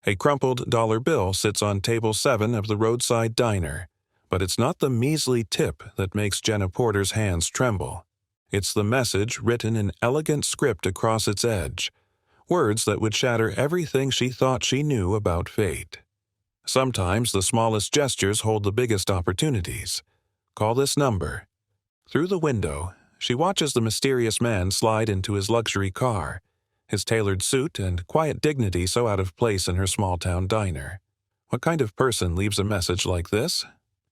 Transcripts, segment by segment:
A crumpled dollar bill sits on table 7 of the roadside diner, but it's not the measly tip that makes Jenna Porter's hands tremble. It's the message written in elegant script across its edge, words that would shatter everything she thought she knew about fate. Sometimes the smallest gestures hold the biggest opportunities. Call this number. Through the window, she watches the mysterious man slide into his luxury car, his tailored suit and quiet dignity so out of place in her small-town diner. What kind of person leaves a message like this?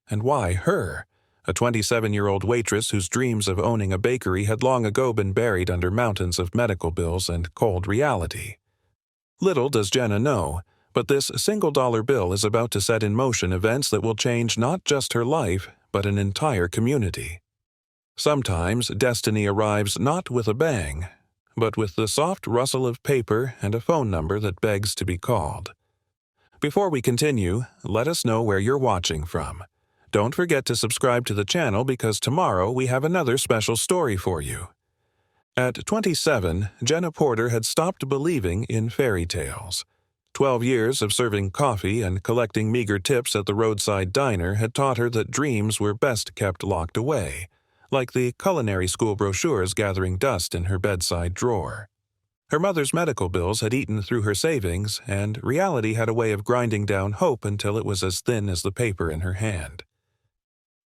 And why her? A 27-year-old waitress whose dreams of owning a bakery had long ago been buried under mountains of medical bills and cold reality. Little does Jenna know, but this single-dollar bill is about to set in motion events that will change not just her life, but an entire community. Sometimes destiny arrives not with a bang, but with the soft rustle of paper and a phone number that begs to be called. Before we continue, let us know where you're watching from. Don't forget to subscribe to the channel because tomorrow we have another special story for you. At 27, Jenna Porter had stopped believing in fairy tales. 12 years of serving coffee and collecting meager tips at the roadside diner had taught her that dreams were best kept locked away, like the culinary school brochures gathering dust in her bedside drawer. Her mother's medical bills had eaten through her savings, and reality had a way of grinding down hope until it was as thin as the paper in her hand.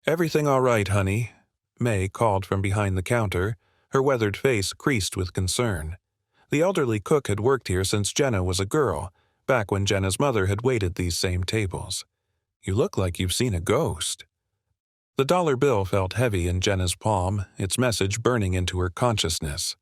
"Everything all right, honey?" May called from behind the counter, her weathered face creased with concern. The elderly cook had worked here since Jenna was a girl, back when Jenna's mother had waited these same tables. "You look like you've seen a ghost." The dollar bill felt heavy in Jenna's palm, its message burning into her consciousness.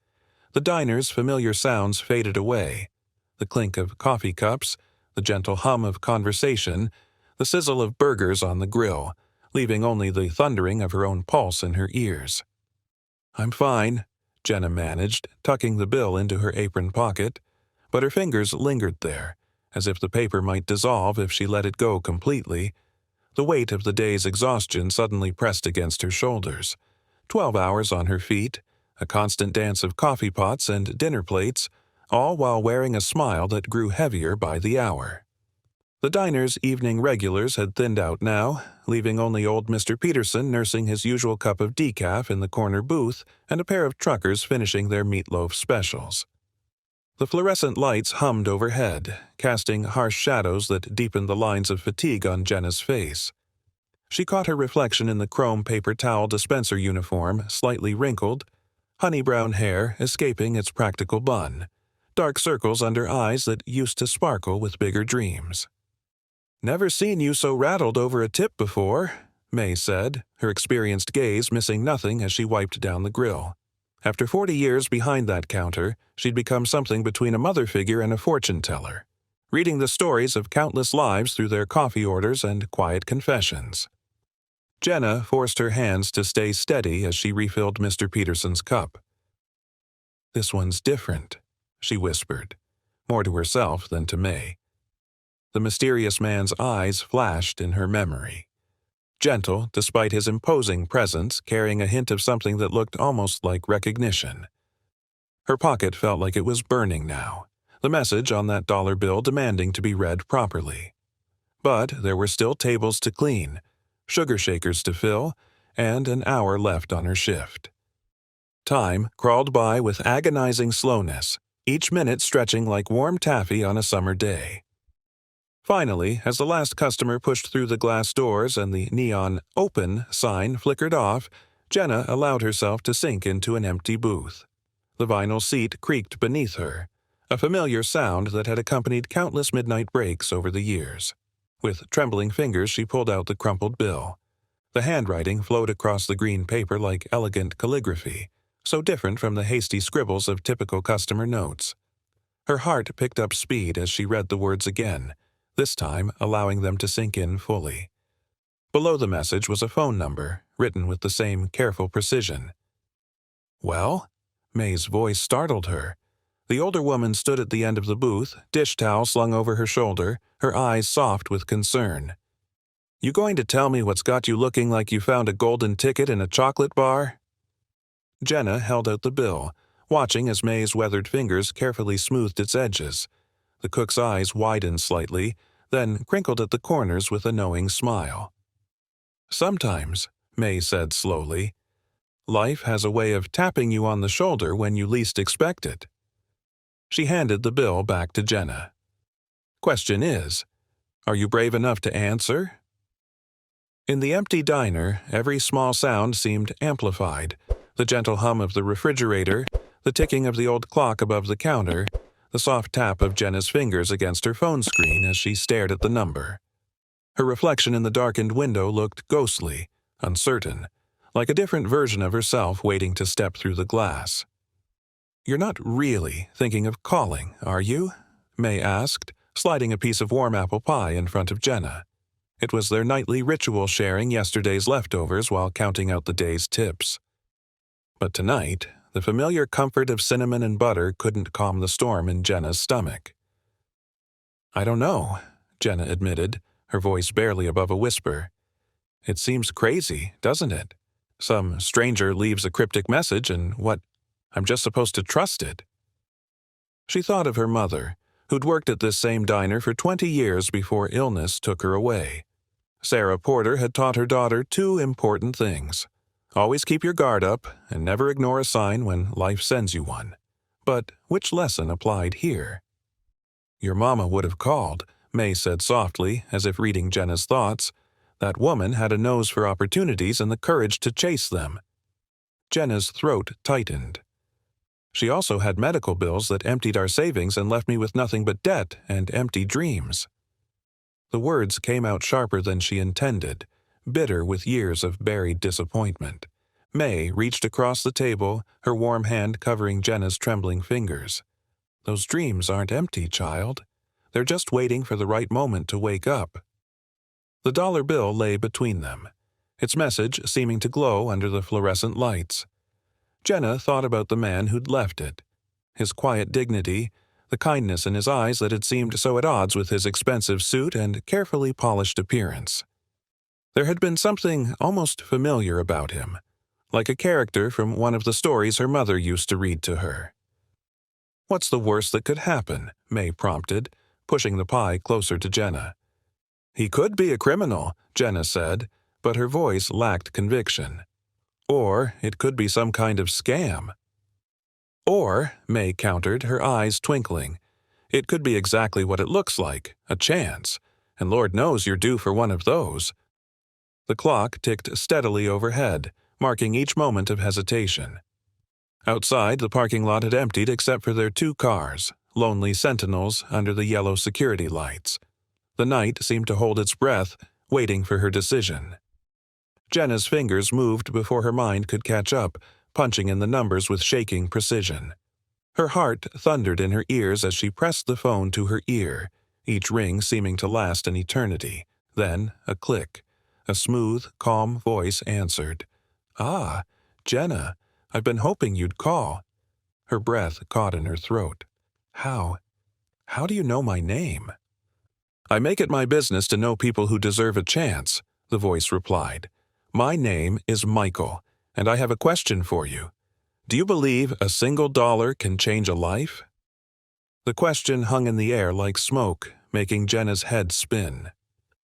The diner's familiar sounds faded away. The clink of coffee cups, the gentle hum of conversation, the sizzle of burgers on the grill, leaving only the thundering of her own pulse in her ears. "I'm fine," Jenna managed, tucking the bill into her apron pocket, but her fingers lingered there, as if the paper might dissolve if she let it go completely. The weight of the day's exhaustion suddenly pressed against her shoulders. 12 hours on her feet, a constant dance of coffee pots and dinner plates, all while wearing a smile that grew heavier by the hour. The diner's evening regulars had thinned out now, leaving only old Mr. Peterson nursing his usual cup of decaf in the corner booth and a pair of truckers finishing their meatloaf specials. The fluorescent lights hummed overhead, casting harsh shadows that deepened the lines of fatigue on Jenna's face. She caught her reflection in the chrome paper towel dispenser uniform, slightly wrinkled, honey-brown hair escaping its practical bun, dark circles under eyes that used to sparkle with bigger dreams. "Never seen you so rattled over a tip before," May said, her experienced gaze missing nothing as she wiped down the grill. After 40 years behind that counter, she'd become something between a mother figure and a fortune-teller, reading the stories of countless lives through their coffee orders and quiet confessions. Jenna forced her hands to stay steady as she refilled Mr. Peterson's cup. "This one's different," she whispered, more to herself than to May. The mysterious man's eyes flashed in her memory. Gentle, despite his imposing presence, carrying a hint of something that looked almost like recognition. Her pocket felt like it was burning now, the message on that dollar bill demanding to be read properly. But there were still tables to clean, sugar shakers to fill, and an hour left on her shift. Time crawled by with agonizing slowness, each minute stretching like warm taffy on a summer day. Finally, as the last customer pushed through the glass doors and the neon "Open" sign flickered off, Jenna allowed herself to sink into an empty booth. The vinyl seat creaked beneath her, a familiar sound that had accompanied countless midnight breaks over the years. With trembling fingers she pulled out the crumpled bill. The handwriting flowed across the green paper like elegant calligraphy, so different from the hasty scribbles of typical customer notes. Her heart picked up speed as she read the words again, this time allowing them to sink in fully. Below the message was a phone number, written with the same careful precision. "Well?" May's voice startled her. The older woman stood at the end of the booth, dish towel slung over her shoulder, her eyes soft with concern. "You going to tell me what's got you looking like you found a golden ticket in a chocolate bar?" Jenna held out the bill, watching as May's weathered fingers carefully smoothed its edges. The cook's eyes widened slightly, then crinkled at the corners with a knowing smile. "Sometimes," May said slowly, "life has a way of tapping you on the shoulder when you least expect it." She handed the bill back to Jenna. "Question is, are you brave enough to answer?" In the empty diner, every small sound seemed amplified. The gentle hum of the refrigerator, the ticking of the old clock above the counter, the soft tap of Jenna's fingers against her phone screen as she stared at the number. Her reflection in the darkened window looked ghostly, uncertain, like a different version of herself waiting to step through the glass. "You're not really thinking of calling, are you?" May asked, sliding a piece of warm apple pie in front of Jenna. It was their nightly ritual, sharing yesterday's leftovers while counting out the day's tips. But tonight, the familiar comfort of cinnamon and butter couldn't calm the storm in Jenna's stomach. "I don't know," Jenna admitted, her voice barely above a whisper. "It seems crazy, doesn't it? Some stranger leaves a cryptic message and I'm just supposed to trust it." She thought of her mother, who'd worked at this same diner for 20 years before illness took her away. Sarah Porter had taught her daughter 2 important things. Always keep your guard up and never ignore a sign when life sends you one. But which lesson applied here? "Your mama would have called," May said softly, as if reading Jenna's thoughts. That woman had a nose for opportunities and the courage to chase them. Jenna's throat tightened. "She also had medical bills that emptied our savings and left me with nothing but debt and empty dreams." The words came out sharper than she intended, bitter with years of buried disappointment. May reached across the table, her warm hand covering Jenna's trembling fingers. "Those dreams aren't empty, child. They're just waiting for the right moment to wake up." The dollar bill lay between them, its message seeming to glow under the fluorescent lights. Jenna thought about the man who'd left it. His quiet dignity, the kindness in his eyes that had seemed so at odds with his expensive suit and carefully polished appearance. There had been something almost familiar about him, like a character from one of the stories her mother used to read to her. "What's the worst that could happen?" May prompted, pushing the pie closer to Jenna. "He could be a criminal," Jenna said, but her voice lacked conviction. "Or it could be some kind of scam." "Or," May countered, her eyes twinkling, "it could be exactly what it looks like, a chance, and Lord knows you're due for one of those." The clock ticked steadily overhead, marking each moment of hesitation. Outside, the parking lot had emptied except for their 2 cars, lonely sentinels under the yellow security lights. The night seemed to hold its breath, waiting for her decision. Jenna's fingers moved before her mind could catch up, punching in the numbers with shaking precision. Her heart thundered in her ears as she pressed the phone to her ear, each ring seeming to last an eternity. Then a click. A smooth, calm voice answered. "Ah, Jenna, I've been hoping you'd call." Her breath caught in her throat. How do you know my name?" "I make it my business to know people who deserve a chance," the voice replied. "My name is Michael, and I have a question for you. Do you believe a single dollar can change a life?" The question hung in the air like smoke, making Jenna's head spin.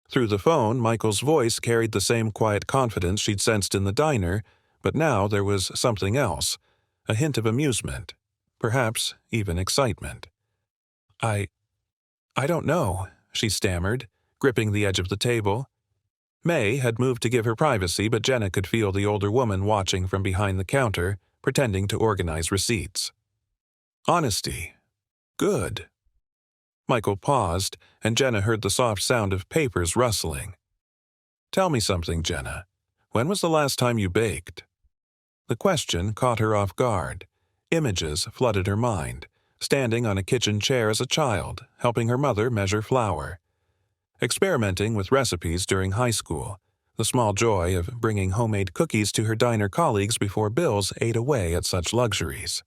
Through the phone, Michael's voice carried the same quiet confidence she'd sensed in the diner, but now there was something else, a hint of amusement, perhaps even excitement. I don't know," she stammered, gripping the edge of the table. May had moved to give her privacy, but Jenna could feel the older woman watching from behind the counter, pretending to organize receipts. "Honesty. Good." Michael paused, and Jenna heard the soft sound of papers rustling. "Tell me something, Jenna. When was the last time you baked?" The question caught her off guard. Images flooded her mind, standing on a kitchen chair as a child, helping her mother measure flour. Experimenting with recipes during high school, the small joy of bringing homemade cookies to her diner colleagues before bills ate away at such luxuries.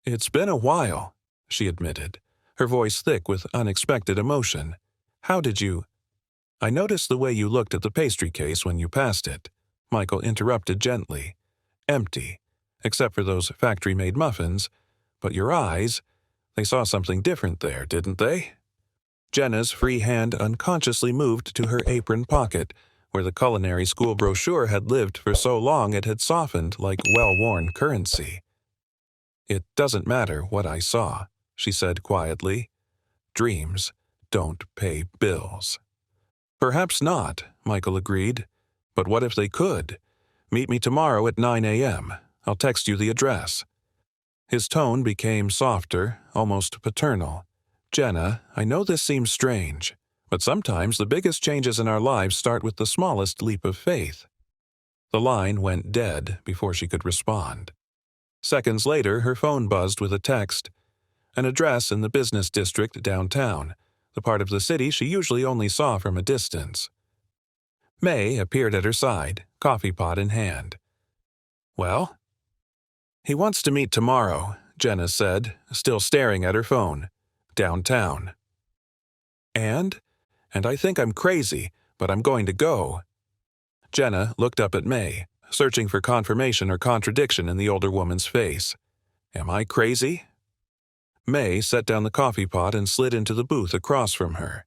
"It's been a while," she admitted, her voice thick with unexpected emotion. "How did you—" "I noticed the way you looked at the pastry case when you passed it," Michael interrupted gently. "Empty, except for those factory-made muffins, but your eyes, They saw something different there, didn't they? Jenna's free hand unconsciously moved to her apron pocket, where the culinary school brochure had lived for so long it had softened like well-worn currency. "It doesn't matter what I saw," she said quietly. "Dreams don't pay bills." "Perhaps not," Michael agreed. "But what if they could? Meet me tomorrow at 9 a.m. I'll text you the address." His tone became softer, almost paternal. "Jenna, I know this seems strange, but sometimes the biggest changes in our lives start with the smallest leap of faith." The line went dead before she could respond. Seconds later, her phone buzzed with a text. An address in the business district downtown, the part of the city she usually only saw from a distance. May appeared at her side, coffee pot in hand. "Well?" "He wants to meet tomorrow," Jenna said, still staring at her phone. "Downtown." And I think I'm crazy, but I'm going to go." Jenna looked up at May, searching for confirmation or contradiction in the older woman's face. "Am I crazy?" May set down the coffee pot and slid into the booth across from her.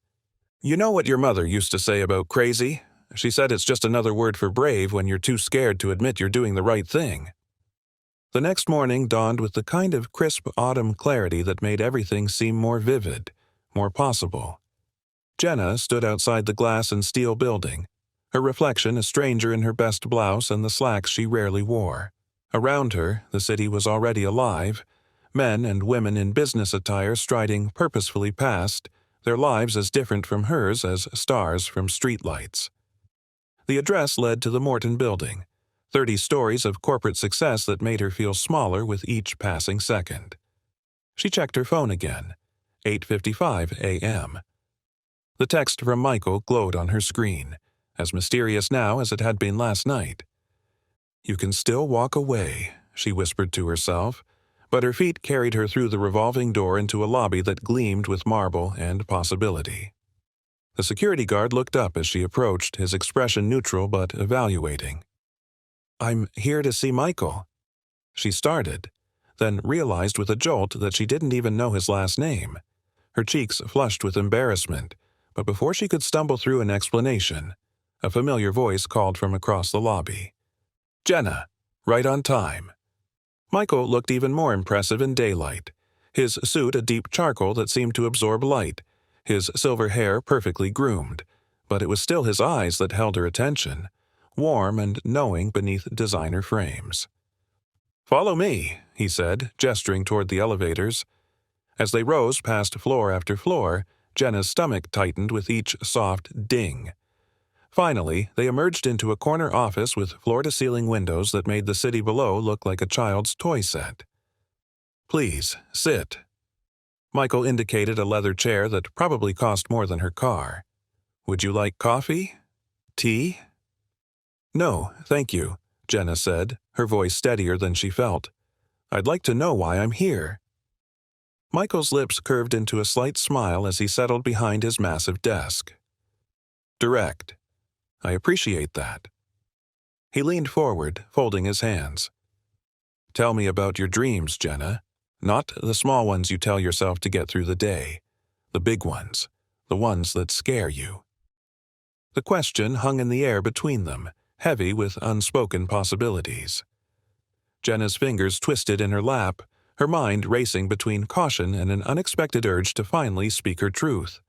"You know what your mother used to say about crazy? She said it's just another word for brave when you're too scared to admit you're doing the right thing." The next morning dawned with the kind of crisp autumn clarity that made everything seem more vivid, more possible. Jenna stood outside the glass and steel building, her reflection a stranger in her best blouse and the slacks she rarely wore. Around her, the city was already alive, men and women in business attire striding purposefully past, their lives as different from hers as stars from streetlights. The address led to the Morton Building, 30 stories of corporate success that made her feel smaller with each passing second. She checked her phone again. 8:55 a.m. The text from Michael glowed on her screen, as mysterious now as it had been last night. "You can still walk away," she whispered to herself, but her feet carried her through the revolving door into a lobby that gleamed with marble and possibility. The security guard looked up as she approached, his expression neutral but evaluating. "I'm here to see Michael." She started, then realized with a jolt that she didn't even know his last name. Her cheeks flushed with embarrassment, but before she could stumble through an explanation, a familiar voice called from across the lobby. "Jenna, right on time." Michael looked even more impressive in daylight, his suit a deep charcoal that seemed to absorb light, his silver hair perfectly groomed, but it was still his eyes that held her attention, warm and knowing beneath designer frames. "Follow me," he said, gesturing toward the elevators. As they rose past floor after floor, Jenna's stomach tightened with each soft ding. Finally, they emerged into a corner office with floor-to-ceiling windows that made the city below look like a child's toy set. "Please, sit." Michael indicated a leather chair that probably cost more than her car. "Would you like coffee? Tea?" "No, thank you," Jenna said, her voice steadier than she felt. "I'd like to know why I'm here." Michael's lips curved into a slight smile as he settled behind his massive desk. "Direct. I appreciate that." He leaned forward, folding his hands. "Tell me about your dreams, Jenna. Not the small ones you tell yourself to get through the day. The big ones. The ones that scare you." The question hung in the air between them, heavy with unspoken possibilities. Jenna's fingers twisted in her lap, her mind racing between caution and an unexpected urge to finally speak her truth.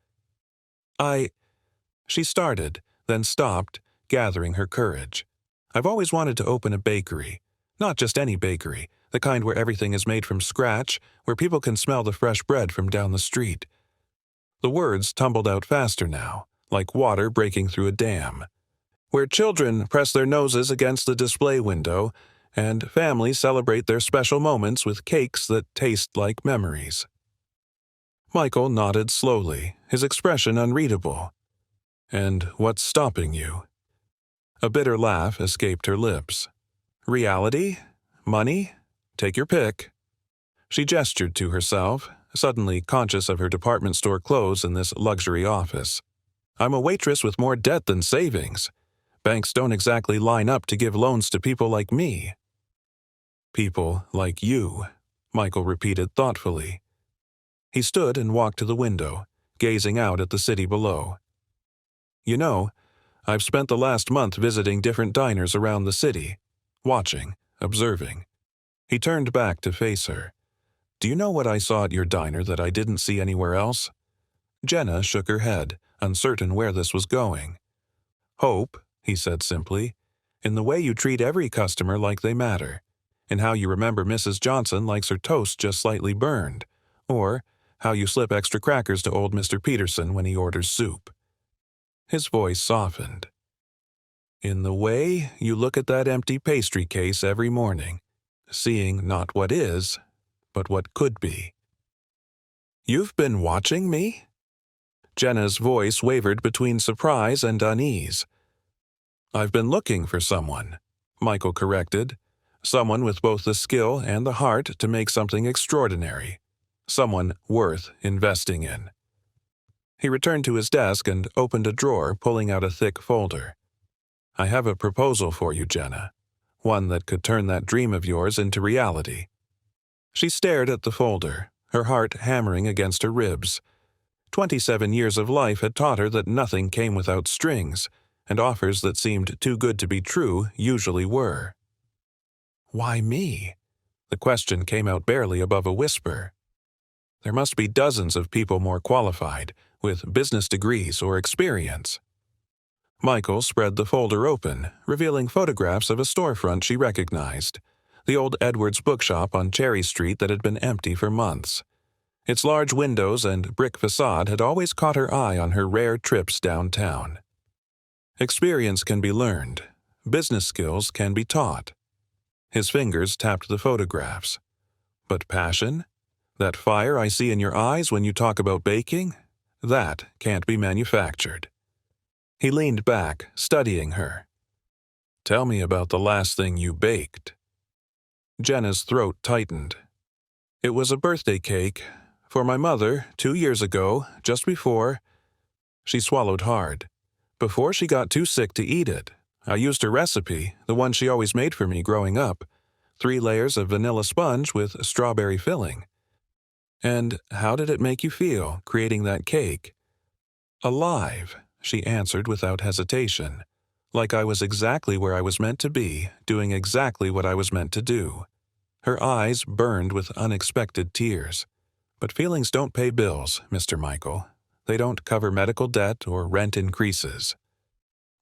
She started, then stopped, gathering her courage. "I've always wanted to open a bakery. Not just any bakery, the kind where everything is made from scratch, where people can smell the fresh bread from down the street." The words tumbled out faster now, like water breaking through a dam. "Where children press their noses against the display window, and families celebrate their special moments with cakes that taste like memories." Michael nodded slowly, his expression unreadable. "And what's stopping you?" A bitter laugh escaped her lips. "Reality? Money? Take your pick." She gestured to herself, suddenly conscious of her department store clothes in this luxury office. "I'm a waitress with more debt than savings. Banks don't exactly line up to give loans to people like me." "People like you," Michael repeated thoughtfully. He stood and walked to the window, gazing out at the city below. "You know, I've spent the last month visiting different diners around the city, watching, observing." He turned back to face her. "Do you know what I saw at your diner that I didn't see anywhere else?" Jenna shook her head, uncertain where this was going. "Hope," he said simply, "in the way you treat every customer like they matter, in how you remember Mrs. Johnson likes her toast just slightly burned, or how you slip extra crackers to old Mr. Peterson when he orders soup." His voice softened. "In the way you look at that empty pastry case every morning, seeing not what is, but what could be." "You've been watching me?" Jenna's voice wavered between surprise and unease. "I've been looking for someone," Michael corrected. "Someone with both the skill and the heart to make something extraordinary. Someone worth investing in." He returned to his desk and opened a drawer, pulling out a thick folder. "I have a proposal for you, Jenna. One that could turn that dream of yours into reality." She stared at the folder, her heart hammering against her ribs. 27 years of life had taught her that nothing came without strings, and offers that seemed too good to be true usually were. "Why me?" The question came out barely above a whisper. "There must be dozens of people more qualified, with business degrees or experience." Michael spread the folder open, revealing photographs of a storefront she recognized, the old Edwards bookshop on Cherry Street that had been empty for months. Its large windows and brick facade had always caught her eye on her rare trips downtown. Experience can be learned. Business skills can be taught. His fingers tapped the photographs. But passion? That fire I see in your eyes when you talk about baking? That can't be manufactured. He leaned back, studying her. "Tell me about the last thing you baked." Jenna's throat tightened. "It was a birthday cake for my mother 2 years ago, just before—" She swallowed hard. "Before she got too sick to eat it. I used her recipe, the one she always made for me growing up. 3 layers of vanilla sponge with strawberry filling." "And how did it make you feel, creating that cake?" "Alive," she answered without hesitation. "Like I was exactly where I was meant to be, doing exactly what I was meant to do." Her eyes burned with unexpected tears. "But feelings don't pay bills, Mr. Michael. They don't cover medical debt or rent increases."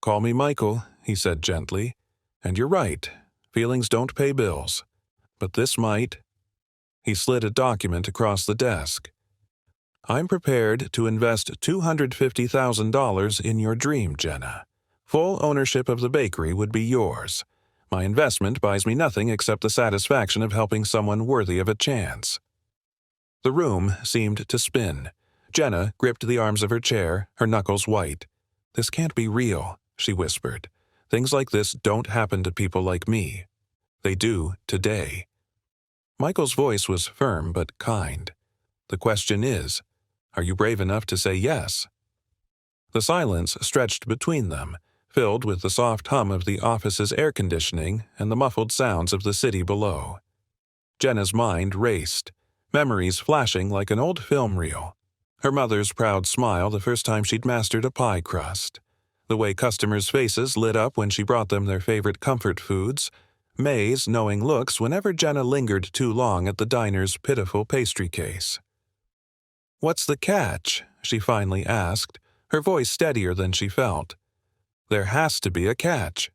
"Call me Michael," he said gently. "And you're right. Feelings don't pay bills. But this might." He slid a document across the desk. "I'm prepared to invest $250,000 in your dream, Jenna. Full ownership of the bakery would be yours. My investment buys me nothing except the satisfaction of helping someone worthy of a chance." The room seemed to spin. Jenna gripped the arms of her chair, her knuckles white. "This can't be real," she whispered. "Things like this don't happen to people like me. They do today." Michael's voice was firm but kind. "The question is, are you brave enough to say yes?" The silence stretched between them, filled with the soft hum of the office's air conditioning and the muffled sounds of the city below. Jenna's mind raced, memories flashing like an old film reel. Her mother's proud smile the first time she'd mastered a pie crust. The way customers' faces lit up when she brought them their favorite comfort foods. May's knowing looks whenever Jenna lingered too long at the diner's pitiful pastry case. "What's the catch?" she finally asked, her voice steadier than she felt. "There has to be a catch."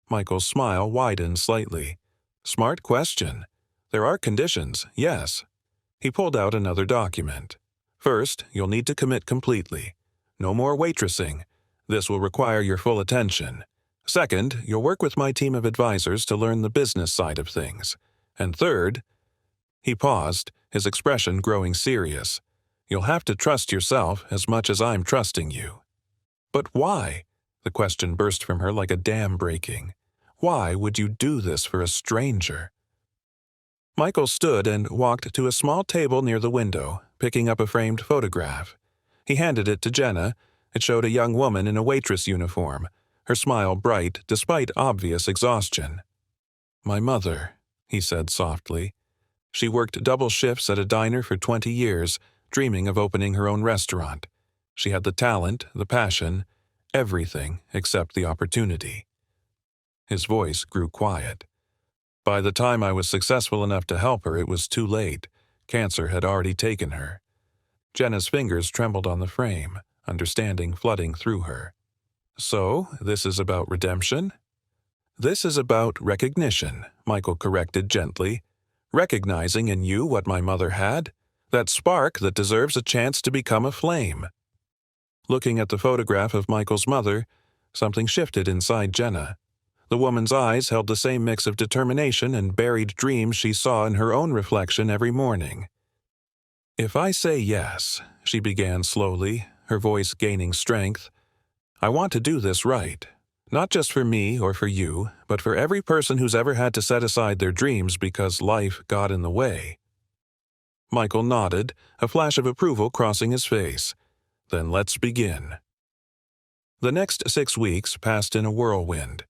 Michael's smile widened slightly. "Smart question. There are conditions, yes." He pulled out another document. "First, you'll need to commit completely. No more waitressing. This will require your full attention. Second, you'll work with my team of advisors to learn the business side of things. And third—" He paused, his expression growing serious. "You'll have to trust yourself as much as I'm trusting you." "But why?" The question burst from her like a dam breaking. "Why would you do this for a stranger?" Michael stood and walked to a small table near the window, picking up a framed photograph. He handed it to Jenna. It showed a young woman in a waitress uniform, her smile bright despite obvious exhaustion. "My mother," he said softly. "She worked double shifts at a diner for 20 years, dreaming of opening her own restaurant. She had the talent, the passion, everything except the opportunity. His voice grew quiet. By the time I was successful enough to help her, it was too late. Cancer had already taken her. Jenna's fingers trembled on the frame, understanding flooding through her. So, this is about redemption? This is about recognition, Michael corrected gently. Recognizing in you what my mother had, that spark that deserves a chance to become a flame. Looking at the photograph of Michael's mother, something shifted inside Jenna. The woman's eyes held the same mix of determination and buried dreams she saw in her own reflection every morning. If I say yes, she began slowly, her voice gaining strength, I want to do this right. Not just for me or for you, but for every person who's ever had to set aside their dreams because life got in the way. Michael nodded, a flash of approval crossing his face. Then let's begin. The next 6 weeks passed in a whirlwind.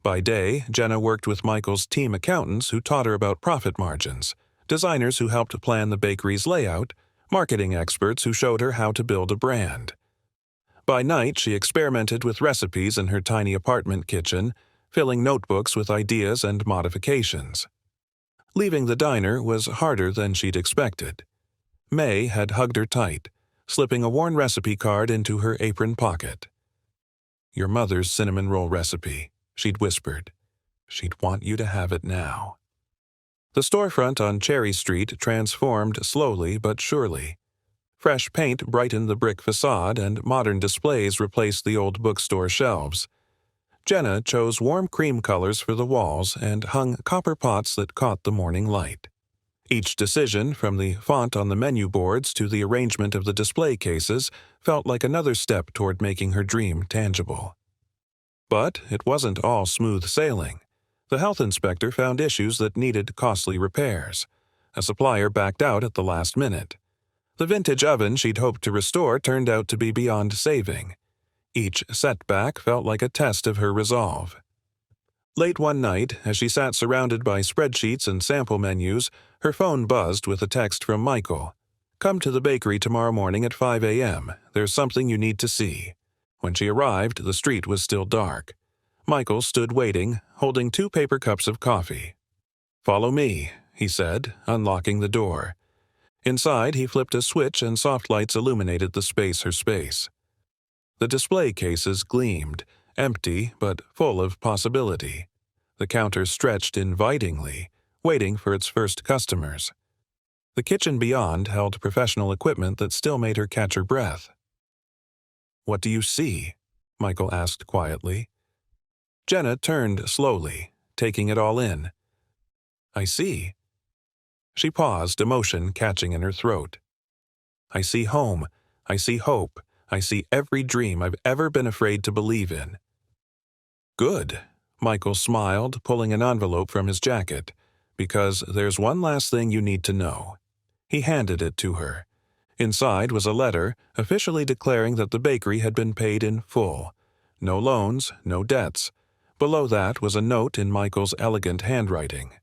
By day, Jenna worked with Michael's team accountants who taught her about profit margins, designers who helped plan the bakery's layout, marketing experts who showed her how to build a brand. By night, she experimented with recipes in her tiny apartment kitchen, filling notebooks with ideas and modifications. Leaving the diner was harder than she'd expected. May had hugged her tight, slipping a worn recipe card into her apron pocket. Your mother's cinnamon roll recipe, she'd whispered. She'd want you to have it now. The storefront on Cherry Street transformed slowly but surely. Fresh paint brightened the brick facade and modern displays replaced the old bookstore shelves. Jenna chose warm cream colors for the walls and hung copper pots that caught the morning light. Each decision, from the font on the menu boards to the arrangement of the display cases, felt like another step toward making her dream tangible. But it wasn't all smooth sailing. The health inspector found issues that needed costly repairs. A supplier backed out at the last minute. The vintage oven she'd hoped to restore turned out to be beyond saving. Each setback felt like a test of her resolve. Late one night, as she sat surrounded by spreadsheets and sample menus, her phone buzzed with a text from Michael. Come to the bakery tomorrow morning at 5 a.m. There's something you need to see. When she arrived, the street was still dark. Michael stood waiting, holding 2 paper cups of coffee. Follow me, he said, unlocking the door. Inside, he flipped a switch and soft lights illuminated the her space. The display cases gleamed, empty but full of possibility. The counter stretched invitingly, waiting for its first customers. The kitchen beyond held professional equipment that still made her catch her breath. What do you see? Michael asked quietly. Jenna turned slowly, taking it all in. I see. She paused, emotion catching in her throat. I see home. I see hope. I see every dream I've ever been afraid to believe in. Good, Michael smiled, pulling an envelope from his jacket, because there's one last thing you need to know. He handed it to her. Inside was a letter, officially declaring that the bakery had been paid in full. No loans, no debts. Below that was a note in Michael's elegant handwriting.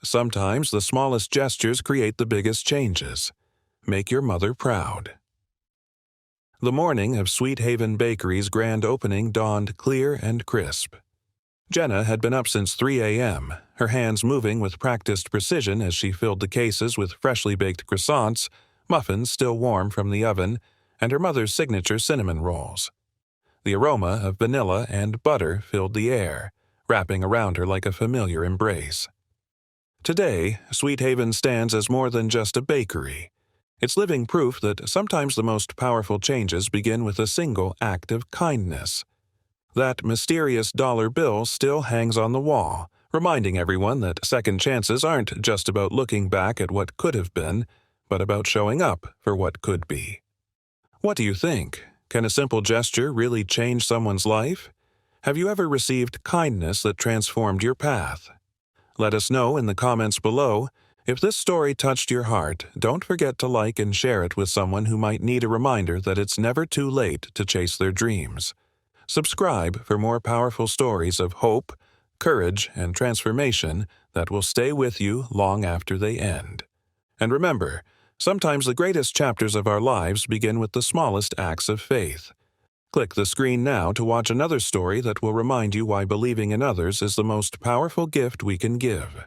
Sometimes the smallest gestures create the biggest changes. Make your mother proud. The morning of Sweet Haven Bakery's grand opening dawned clear and crisp. Jenna had been up since 3 a.m., her hands moving with practiced precision as she filled the cases with freshly baked croissants, muffins still warm from the oven, and her mother's signature cinnamon rolls. The aroma of vanilla and butter filled the air, wrapping around her like a familiar embrace. Today, Sweet Haven stands as more than just a bakery. It's living proof that sometimes the most powerful changes begin with a single act of kindness. That mysterious dollar bill still hangs on the wall, reminding everyone that second chances aren't just about looking back at what could have been, but about showing up for what could be. What do you think? Can a simple gesture really change someone's life? Have you ever received kindness that transformed your path? Let us know in the comments below. If this story touched your heart, don't forget to like and share it with someone who might need a reminder that it's never too late to chase their dreams. Subscribe for more powerful stories of hope, courage, and transformation that will stay with you long after they end. And remember, Sometimes the greatest chapters of our lives begin with the smallest acts of faith. Click the screen now to watch another story that will remind you why believing in others is the most powerful gift we can give.